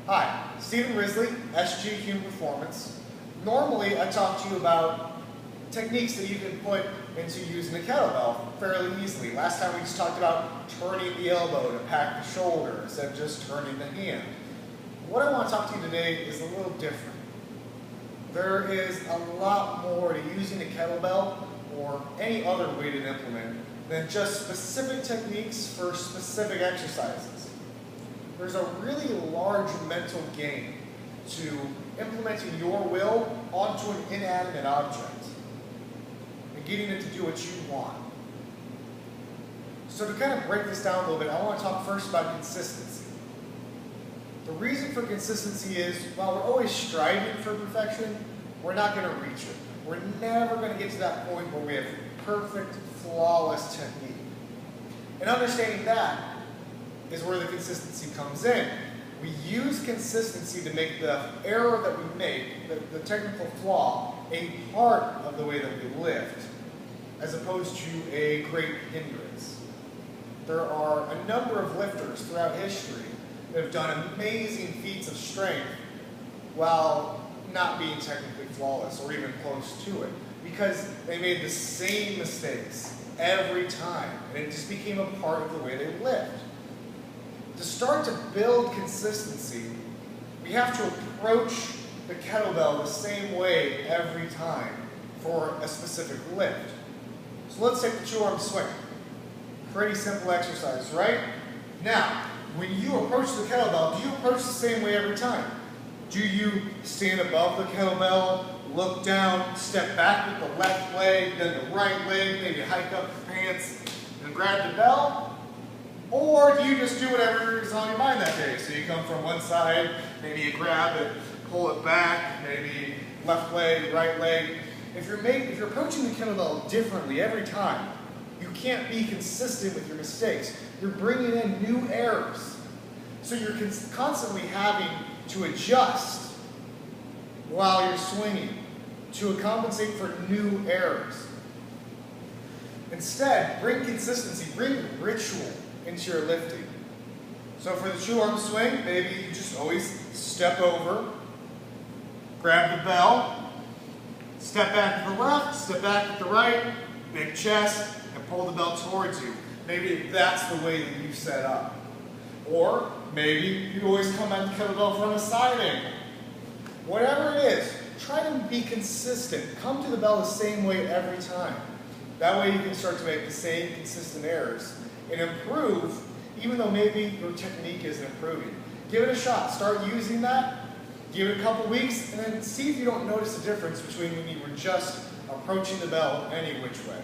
Hi, Stephen Risley, SG Human Performance. Normally, I talk to you about techniques that you can put into using a kettlebell fairly easily. Last time we just talked about turning the elbow to pack the shoulder instead of just turning the hand. What I want to talk to you today is a little different. There is a lot more to using a kettlebell or any other weighted implement than just specific techniques for specific exercises. There's a really large mental game to implementing your will onto an inanimate object and getting it to do what you want. So to kind of break this down a little bit, I want to talk first about consistency. The reason for consistency is, while we're always striving for perfection, we're not going to reach it. We're never going to get to that point where we have perfect, flawless technique. And understanding that is where the consistency comes in. We use consistency to make the error that we make, the technical flaw, a part of the way that we lift, as opposed to a great hindrance. There are a number of lifters throughout history that have done amazing feats of strength while not being technically flawless or even close to it, because they made the same mistakes every time, and it just became a part of the way they lift. To start to build consistency, we have to approach the kettlebell the same way every time for a specific lift. So let's take the two-arm swing. Pretty simple exercise, right? Now, when you approach the kettlebell, do you approach the same way every time? Do you stand above the kettlebell, look down, step back with the left leg, then the right leg, maybe hike up the pants and grab the bell? Or do you just do whatever is on your mind that day? So you come from one side, maybe you grab it, pull it back, maybe left leg, right leg. If you're approaching the kettlebell differently every time, you can't be consistent with your mistakes. You're bringing in new errors. So you're constantly having to adjust while you're swinging to compensate for new errors. Instead, bring consistency, bring ritual into your lifting. So for the two-arm swing, maybe you just always step over, grab the bell, step back to the left, step back to the right, big chest, and pull the bell towards you. Maybe that's the way that you set up. Or maybe you always come at the kettlebell from a side angle. Whatever it is, try to be consistent. Come to the bell the same way every time. That way you can start to make the same consistent errors and improve, even though maybe your technique isn't improving. Give it a shot. Start using that. Give it a couple weeks, and then see if you don't notice a difference between when you were just approaching the bell any which way.